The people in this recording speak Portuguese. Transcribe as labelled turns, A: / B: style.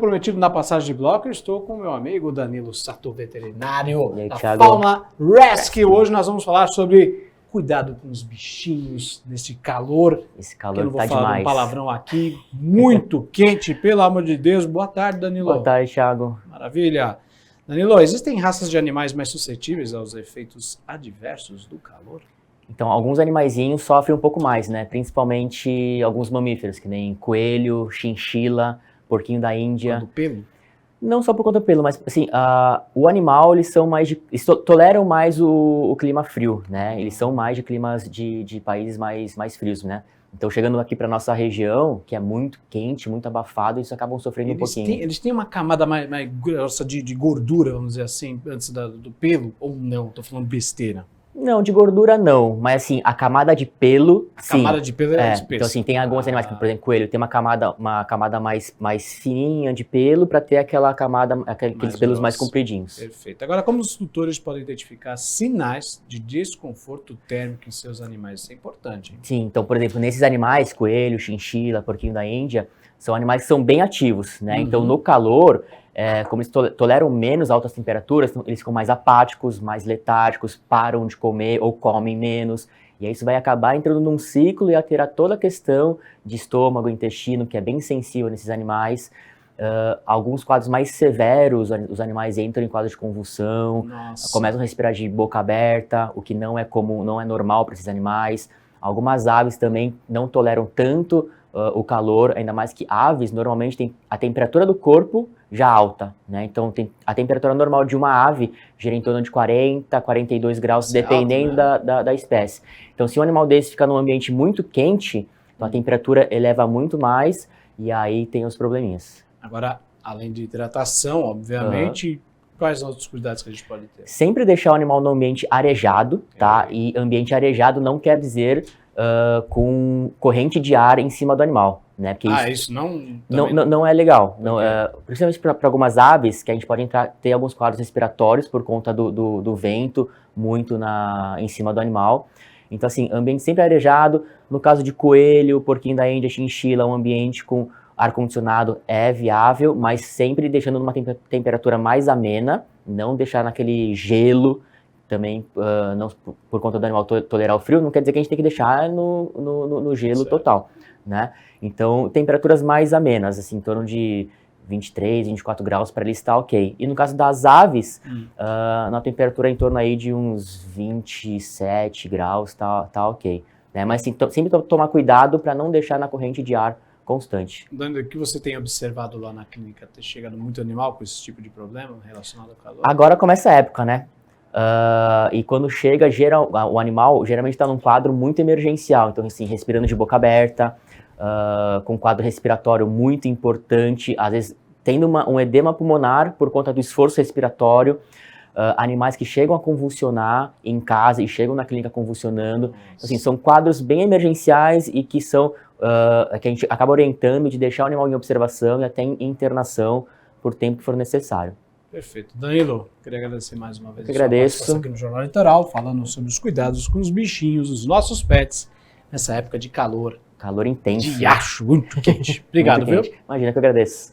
A: prometido na passagem de bloco, eu estou com o meu amigo Danilo Sato, veterinário
B: aí,
A: da
B: Thiago?
A: Fauna Rescue. Hoje nós vamos falar sobre cuidado com os bichinhos nesse calor.
B: Esse
A: Que eu
B: calor
A: não vou
B: tá
A: falar
B: demais.
A: um palavrão aqui, muito quente, pelo amor de Deus. Boa tarde, Danilo.
B: Boa tarde, Thiago.
A: Maravilha. Danilo, existem raças de animais mais suscetíveis aos efeitos adversos do calor?
B: Então, alguns animaizinhos sofrem um pouco mais, né? Principalmente alguns mamíferos, que nem coelho, chinchila, porquinho da Índia.
A: Do pelo?
B: Não só por conta do pelo, mas assim, o animal, eles toleram mais o clima frio, né? Eles são mais de climas de países mais frios, né? Então, chegando aqui para nossa região, que é muito quente, muito abafado, eles acabam sofrendo um pouquinho.
A: Eles têm uma camada mais grossa de gordura, vamos dizer assim, antes do pelo? Ou não? Tô falando besteira.
B: Não, de gordura não, mas assim, a camada de pelo, sim.
A: A camada de pelo é espessa.
B: Então assim, tem alguns animais, por exemplo, coelho, tem uma camada mais fininha de pelo para ter aquela camada, aqueles pelos mais compridinhos.
A: Perfeito. Agora, como os tutores podem identificar sinais de desconforto térmico em seus animais? Isso é importante, hein?
B: Sim, então, por exemplo, nesses animais, coelho, chinchila, porquinho da Índia, são animais que são bem ativos, né? Então, no calor, como eles toleram menos altas temperaturas, eles ficam mais apáticos, mais letárgicos, param de comer ou comem menos. E aí isso vai acabar entrando num ciclo e alterar toda a questão de estômago, intestino, que é bem sensível nesses animais. Alguns quadros mais severos, os animais entram em quadro de convulsão, começam a respirar de boca aberta, o que não é comum, não é normal para esses animais. Algumas aves também não toleram tanto o calor, ainda mais que aves normalmente têm a temperatura do corpo já alta, né? Então a temperatura normal de uma ave gira em torno de 40, 42 graus, dependendo alto, né? da espécie. Então se um animal desse fica num ambiente muito quente, então a temperatura eleva muito mais e aí tem os probleminhas.
A: Agora, além de hidratação, obviamente, quais são os outros cuidados que a gente pode ter? Sempre
B: deixar o animal no ambiente arejado, tá? E ambiente arejado não quer dizer com corrente de ar em cima do animal, né? Porque
A: isso
B: não é legal. Não, principalmente para algumas aves, que a gente pode ter alguns quadros respiratórios por conta do vento muito em cima do animal. Então, assim, ambiente sempre arejado. No caso de coelho, porquinho da Índia, chinchila, um ambiente com ar-condicionado é viável, mas sempre deixando numa temperatura mais amena, não deixar naquele gelo. Também, não, por conta do animal tolerar o frio, não quer dizer que a gente tem que deixar no gelo total, né? Então, temperaturas mais amenas, assim, em torno de 23, 24 graus para ele estar ok. E no caso das aves, na temperatura em torno aí de uns 27 graus, tá ok. Né? Mas assim, sempre tomar cuidado para não deixar na corrente de ar constante.
A: Dando o que você tem observado lá na clínica, tem chegado muito animal com esse tipo de problema relacionado ao calor?
B: Agora começa a época, né? E quando chega, o animal geralmente está num quadro muito emergencial, então assim, respirando de boca aberta, com um quadro respiratório muito importante, às vezes tendo um edema pulmonar por conta do esforço respiratório, animais que chegam a convulsionar em casa e chegam na clínica convulsionando, assim, são quadros bem emergenciais e que que a gente acaba orientando de deixar o animal em observação e até em internação por tempo que for necessário.
A: Perfeito. Danilo, queria agradecer mais uma vez
B: a sua participação
A: aqui no Jornal Litoral, falando sobre os cuidados com os bichinhos, os nossos pets, nessa época de calor.
B: Calor intenso.
A: De acho muito quente. Obrigado,
B: muito quente.
A: Viu?
B: Imagina que eu agradeço.